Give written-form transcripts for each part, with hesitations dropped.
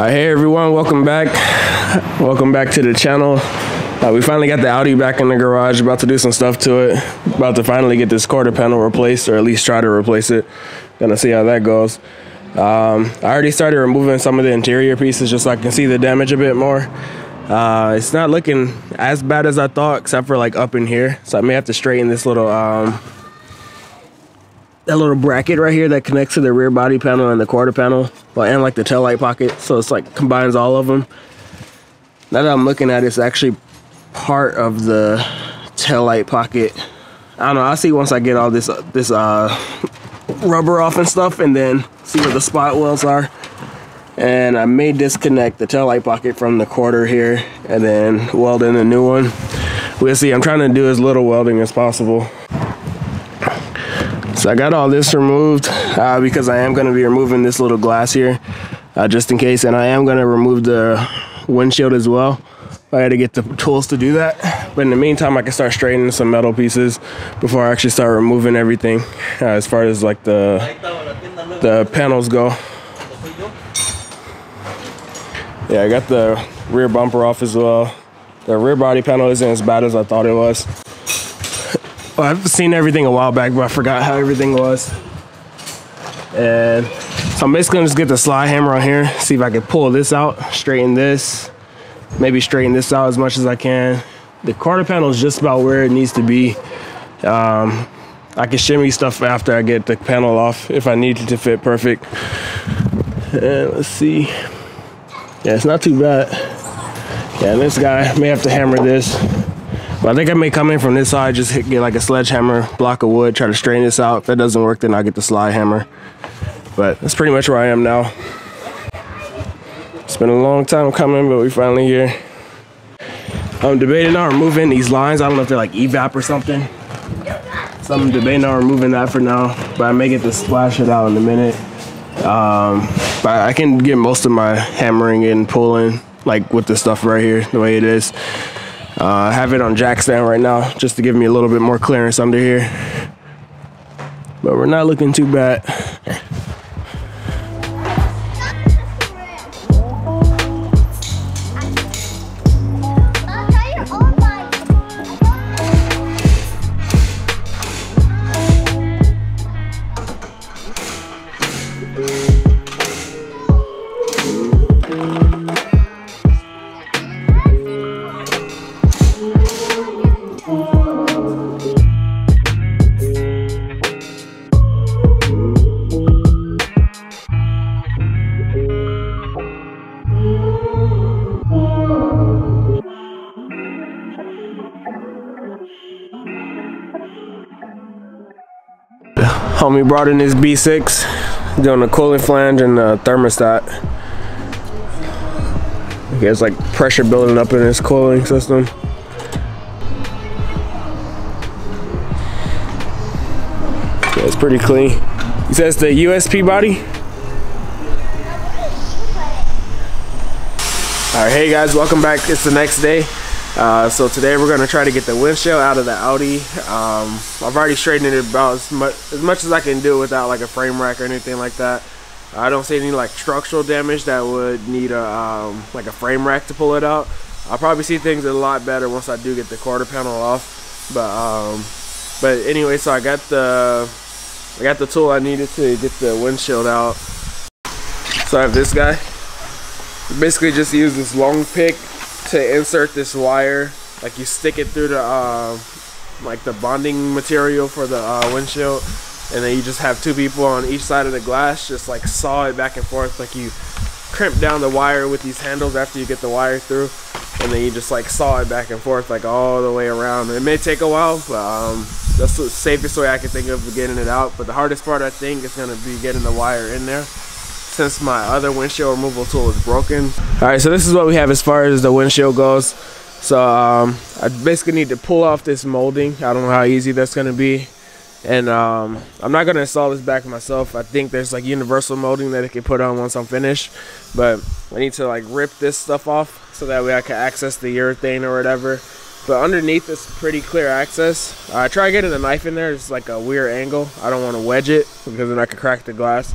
Hey everyone, welcome back to the channel. We finally got the Audi back in the garage, about to do some stuff to it, about to finally get this quarter panel replaced, or at least try to replace it. Gonna see how that goes. I already started removing some of the interior pieces just so I can see the damage a bit more. It's not looking as bad as I thought, except for like up in here, so I may have to straighten this little that little bracket right here that connects to the rear body panel and the quarter panel, and like the taillight pocket, so it's like combines all of them. Now that I'm looking at it, it's actually part of the taillight pocket. I don't know, I'll see once I get all this rubber off and stuff, and then see where the spot welds are. And I may disconnect the taillight pocket from the quarter here and then weld in a new one. We'll see. I'm trying to do as little welding as possible. So I got all this removed because I am going to be removing this little glass here just in case, and I am going to remove the windshield as well. I had to get the tools to do that, but in the meantime I can start straightening some metal pieces before I actually start removing everything as far as like the panels go. Yeah, I got the rear bumper off as well. The rear body panel isn't as bad as I thought it was. Well, I've seen everything a while back, but I forgot how everything was. And so I'm basically gonna just get the slide hammer on here, see if I can pull this out, straighten this, maybe straighten this out as much as I can. The quarter panel is just about where it needs to be. I can shimmy stuff after I get the panel off if I need it to fit perfect. And let's see. Yeah, it's not too bad. Yeah, this guy may have to hammer this. But I think I may come in from this side, just get like a sledgehammer, block of wood, try to straighten this out. If that doesn't work, then I'll get the slide hammer. But that's pretty much where I am now. It's been a long time coming, but we finally here. I'm debating on removing these lines. I don't know if they're like evap or something. So I'm debating on removing that for now, but I may get to splash it out in a minute. But I can get most of my hammering and pulling like with this stuff right here, the way it is. I have it on jack stand right now just to give me a little bit more clearance under here, but we're not looking too bad. Homie brought in his B6, doing the cooling flange and the thermostat. He has like pressure building up in his cooling system. Yeah, it's pretty clean. He says the USP body. Alright, hey guys, welcome back. It's the next day. So today we're gonna try to get the windshield out of the Audi. I've already straightened it about as much as I can do without like a frame rack or anything like that. I don't see any like structural damage that would need a like a frame rack to pull it out. I'll probably see things a lot better once I do get the quarter panel off. But anyway, so I got the tool I needed to get the windshield out. So I have this guy. Basically just use this long pick to insert this wire, like you stick it through the like the bonding material for the windshield, and then you just have two people on each side of the glass, just like saw it back and forth, like you crimp down the wire with these handles after you get the wire through, and then you just like saw it back and forth like all the way around. It may take a while, but that's the safest way I can think of getting it out. But the hardest part, I think, is going to be getting the wire in there, since my other windshield removal tool is broken. Alright, so this is what we have as far as the windshield goes. So I basically need to pull off this molding. I don't know how easy that's going to be. And I'm not going to install this back myself. I think there's like universal molding that it can put on once I'm finished. But I need to like rip this stuff off so that way I can access the urethane or whatever. But underneath it's pretty clear access. Try getting the knife in there. It's like a weird angle. I don't want to wedge it because then I could crack the glass.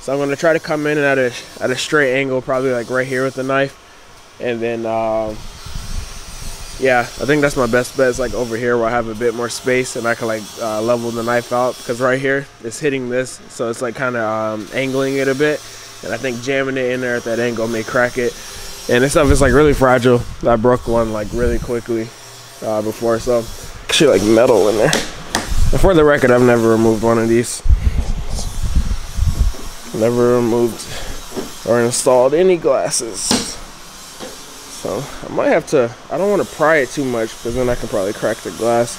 So I'm gonna try to come in at a straight angle, probably like right here with the knife, and then yeah, I think that's my best bet, is like over here where I have a bit more space and I can like level the knife out, because right here it's hitting this, so it's like kind of angling it a bit, and I think jamming it in there at that angle may crack it. And this stuff is like really fragile. I broke one like really quickly before, so actually like metal in there. And for the record, I've never removed one of these. Never removed or installed any glasses. So I might have to, I don't want to pry it too much because then I can probably crack the glass.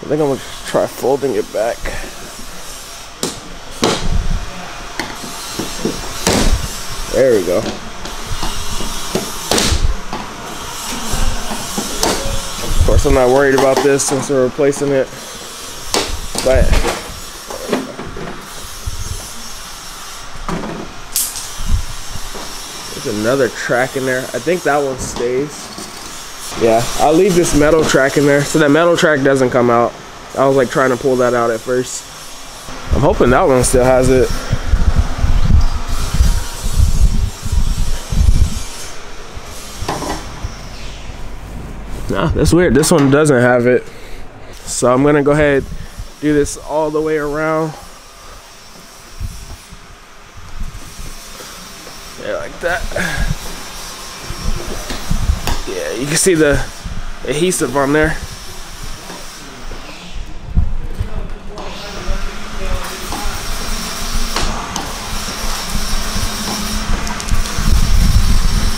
I think I'm gonna try folding it back. There we go. Of course, I'm not worried about this since we're replacing it, but there's another track in there. I think that one stays. Yeah, I'll leave this metal track in there so that metal track doesn't come out. I was like trying to pull that out at first. I'm hoping that one still has it. Nah, that's weird. This one doesn't have it. So I'm gonna go ahead, do this all the way around. Yeah, like that. Yeah, you can see the adhesive on there.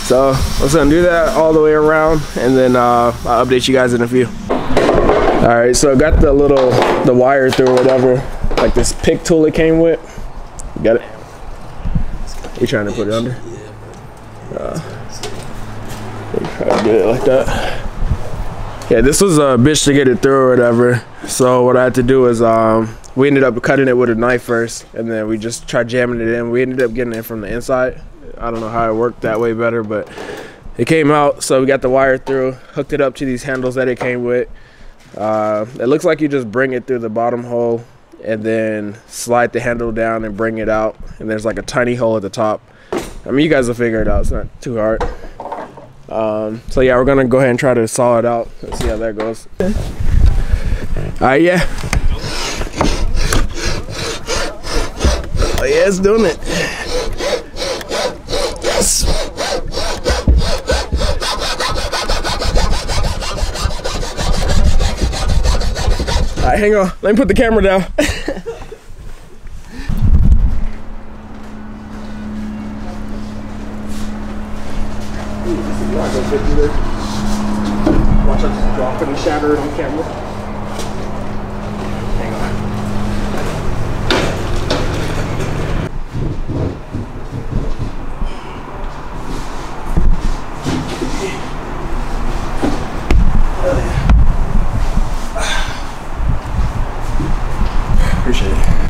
So I'm gonna do that all the way around, and then I'll update you guys in a few. All right, so I got the wire through or whatever, like this pick tool it came with. You got it? You trying to put it under? Try to do it like that. Yeah, this was a bitch to get it through or whatever. So what I had to do is we ended up cutting it with a knife first, and then we just tried jamming it in. We ended up getting it from the inside. I don't know how it worked that way better, but it came out. So we got the wire through, hooked it up to these handles that it came with. It looks like you just bring it through the bottom hole and then slide the handle down and bring it out. And there's like a tiny hole at the top. I mean, you guys will figure it out. It's not too hard. So yeah, we're gonna go ahead and try to saw it out. Let's see how that goes. All right, yeah. Oh yeah, it's doing it. Yes. All right, hang on. Let me put the camera down. Not gonna fit either. Watch us drop it and shatter it on camera. Hang on. Appreciate it.